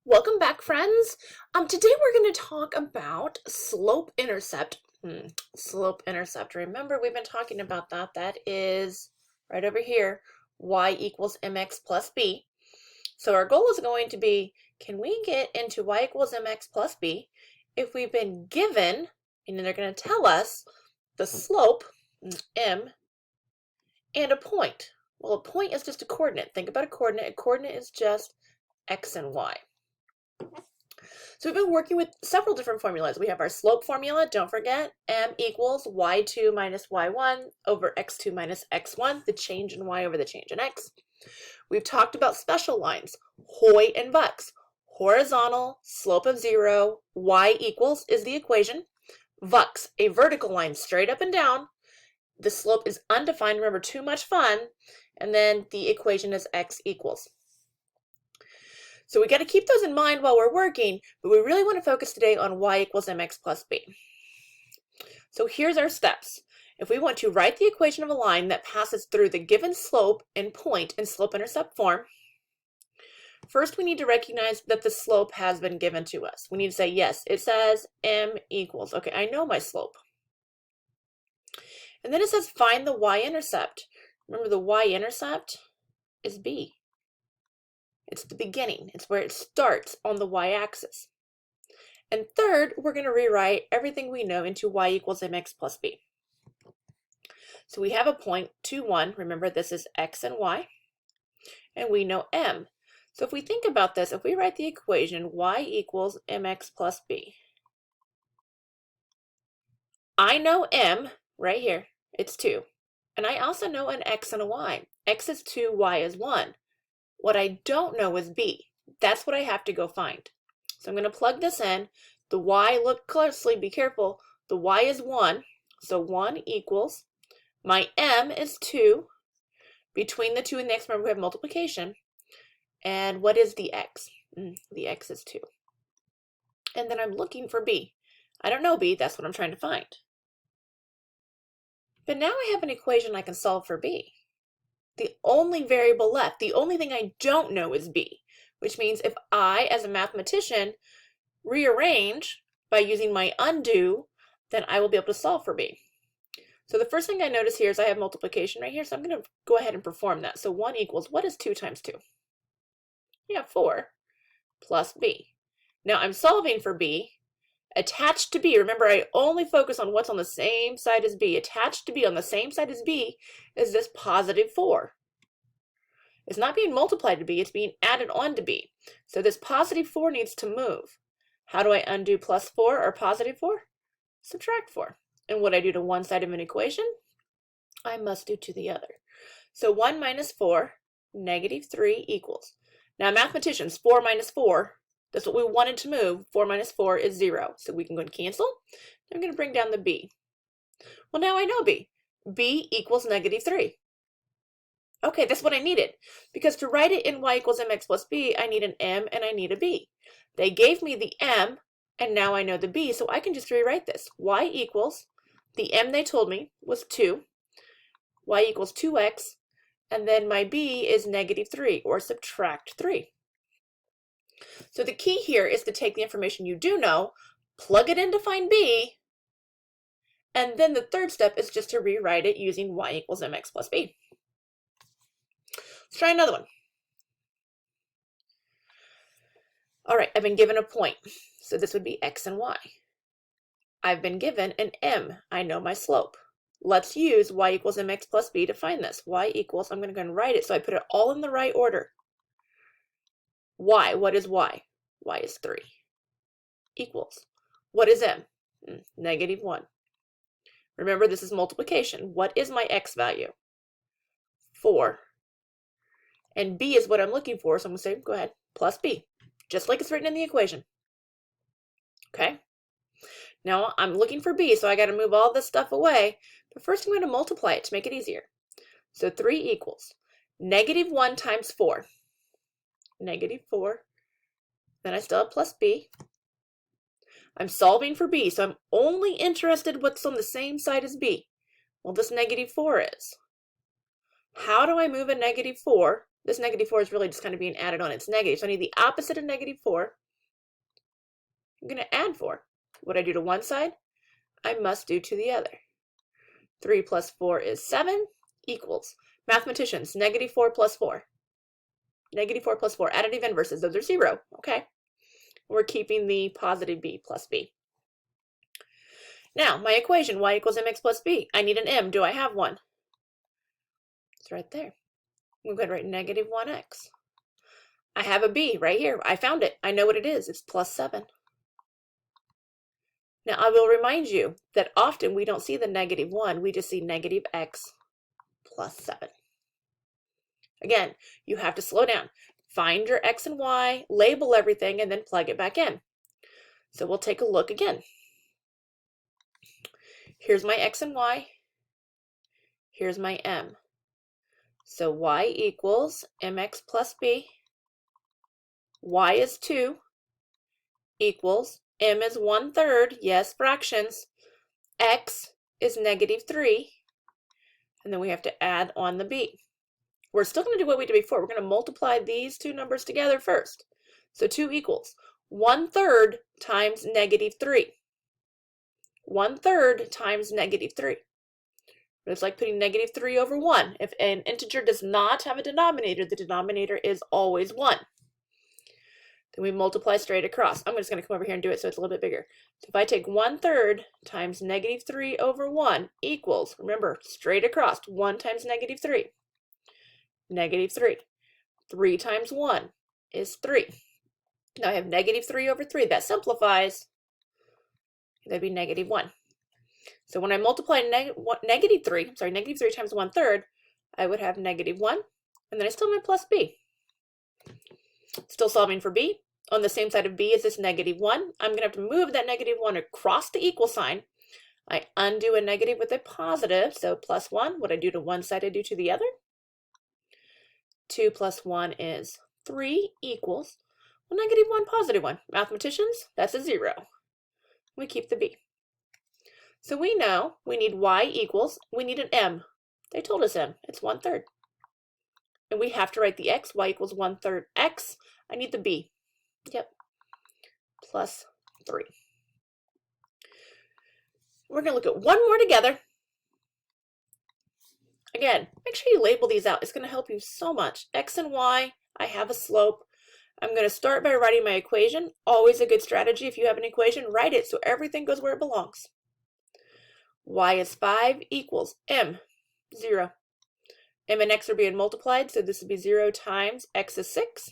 Welcome back, friends. Today we're going to talk about slope-intercept. Slope-intercept. Remember, we've been talking about that. That is right over here, y equals mx plus b. So our goal is going to be, can we get into y equals mx plus b if we've been given, and they're going to tell us the slope, m, and a point. Well, a point is just a coordinate. Think about a coordinate. A coordinate is just x and y. So we've been working with several different formulas. We have our slope formula, don't forget, m equals y2 minus y1 over x2 minus x1, the change in y over the change in x. We've talked about special lines, Hoy and Bucks. Horizontal, slope of 0, y equals is the equation. Vux, a vertical line straight up and down. The slope is undefined, remember, too much fun. And then the equation is x equals. So we got to keep those in mind while we're working, but we really want to focus today on y equals mx plus b. So here's our steps. If we want to write the equation of a line that passes through the given slope and point in slope-intercept form, first we need to recognize that the slope has been given to us. We need to say, yes, it says m equals. Okay, I know my slope. And then it says find the y-intercept. Remember, the y-intercept is b. It's the beginning. It's where it starts on the y-axis. And third, we're going to rewrite everything we know into y equals mx plus b. So we have a point, 2, 1. Remember, this is x and y. And we know m. So if we think about this, if we write the equation y equals mx plus b, I know m right here. It's 2. And I also know an x and a y. X is 2, y is 1. What I don't know is b. That's what I have to go find. So I'm going to plug this in. The y, look closely, be careful. The y is 1, so 1 equals, my m is 2. Between the 2 and the x, remember we have multiplication. And what is the x? The x is 2. And then I'm looking for b. I don't know b, that's what I'm trying to find. But now I have an equation I can solve for b. The only variable left, the only thing I don't know is b, which means if I, as a mathematician, rearrange by using my undo, then I will be able to solve for b. So the first thing I notice here is I have multiplication right here, so I'm going to go ahead and perform that. So 1 equals, what is 2 times 2? Yeah, 4 plus b. Now I'm solving for b. Attached to b, remember I only focus on what's on the same side as b. Attached to b on the same side as b is this positive 4. It's not being multiplied to b, it's being added on to b. So this positive 4 needs to move. How do I undo plus 4 or positive 4? Subtract 4. And what I do to one side of an equation, I must do to the other. So 1 minus 4, negative 3 equals. Now mathematicians, 4 minus 4, that's what we wanted to move. 4 minus 4 is 0. So we can go and cancel. I'm going to bring down the b. Well, now I know b. b equals negative 3. Okay, that's what I needed. Because to write it in y equals mx plus b, I need an m and I need a b. They gave me the m, and now I know the b, so I can just rewrite this. Y equals, the m they told me was 2. Y equals 2x, and then my b is negative 3, or subtract 3. So the key here is to take the information you do know, plug it in to find b, and then the third step is just to rewrite it using y equals mx plus b. Let's try another one. All right, I've been given a point, so this would be x and y. I've been given an m. I know my slope. Let's use y equals mx plus b to find this. Y equals, I'm going to go and write it so I put it all in the right order. Y, what is y? Y is 3. Equals. What is m? Negative 1. Remember, this is multiplication. What is my x value? 4. And b is what I'm looking for, so I'm going to say, go ahead, plus b. Just like it's written in the equation. Okay? Now I'm looking for b, so I got to move all this stuff away. But first I'm going to multiply it to make it easier. So 3 equals negative 1 times 4. Negative 4. Then I still have plus b. I'm solving for b, so I'm only interested what's on the same side as b. Well, this negative 4 is. How do I move a negative 4 this negative 4 is really just kind of being added on. It's negative. So I need the opposite of negative 4. I'm going to add 4. What do I do to one side? I must do to the other. 3 plus 4 is 7 equals. Mathematicians, negative 4 plus 4. Negative 4 plus 4. Additive inverses. Those are 0. Okay. We're keeping the positive b plus b. Now, my equation, y equals mx plus b. I need an m. Do I have one? It's right there. We'll go ahead and write negative 1x. I have a b right here. I found it. I know what it is. It's plus 7. Now, I will remind you that often we don't see the negative 1. We just see negative x plus 7. Again, you have to slow down. Find your x and y, label everything, and then plug it back in. So we'll take a look again. Here's my x and y. Here's my m. So y equals mx plus b. Y is 2 equals m is 1/3. Yes, fractions. X is negative 3. And then we have to add on the b. We're still going to do what we did before. We're going to multiply these two numbers together first. So 2 equals 1/3 times negative 3. 1/3 times negative 3. It's like putting negative 3 over 1. If an integer does not have a denominator, the denominator is always 1. Then we multiply straight across. I'm just going to come over here and do it so it's a little bit bigger. So if I take 1/3 times negative 3 over 1 equals, remember, straight across, 1 times negative 3. Negative 3. 3 times 1 is 3. Now I have negative 3 over 3. That simplifies. That'd be negative 1. So when I multiply negative 3 times 1/3, I would have negative 1. And then I still have my plus b. Still solving for b. On the same side of b is this negative 1. I'm going to have to move that negative 1 across the equal sign. I undo a negative with a positive, so plus 1. What I do to one side, I do to the other. 2 plus 1 is 3 equals, well, negative 1, positive 1. Mathematicians, that's a 0. We keep the b. So we know we need y equals, we need an m. They told us m. It's 1/3. And we have to write the x. Y equals 1/3 x. I need the b. Yep. Plus 3. We're going to look at one more together. Again, make sure you label these out. It's going to help you so much. X and y, I have a slope. I'm going to start by writing my equation. Always a good strategy. If you have an equation, write it so everything goes where it belongs. Y is 5 equals m, 0. M and x are being multiplied, so this would be 0 times x is 6.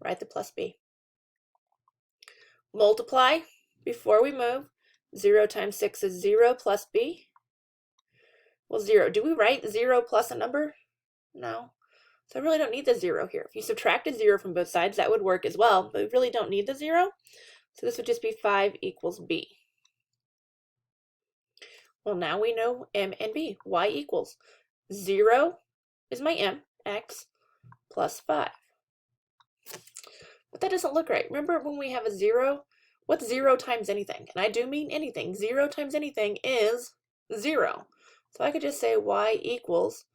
Write the plus b. Multiply before we move. 0 times 6 is 0 plus b. Well, 0. Do we write 0 plus a number? No. So I really don't need the 0 here. If you subtracted 0 from both sides, that would work as well, but we really don't need the 0. So this would just be 5 equals b. Well, now we know m and b. Y equals 0 is my m, x, plus 5. But that doesn't look right. Remember when we have a 0? What's 0 times anything? And I do mean anything. 0 times anything is 0. So I could just say y equals,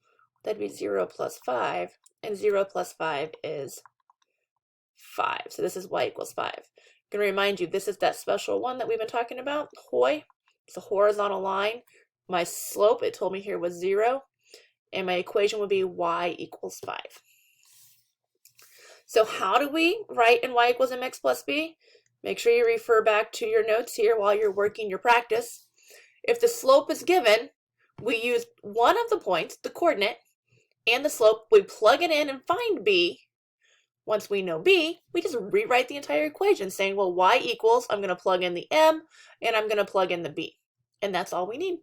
that'd be 0 plus 5, and 0 plus 5 is 5. So this is y equals 5. I'm going to remind you, this is that special one that we've been talking about, HOI. It's a horizontal line. My slope, it told me here, was 0. And my equation would be y equals 5. So how do we write in y equals mx plus b? Make sure you refer back to your notes here while you're working your practice. If the slope is given, we use one of the points, the coordinate, and the slope. We plug it in and find b. Once we know b, we just rewrite the entire equation saying, well, y equals, I'm going to plug in the m, and I'm going to plug in the b. And that's all we need.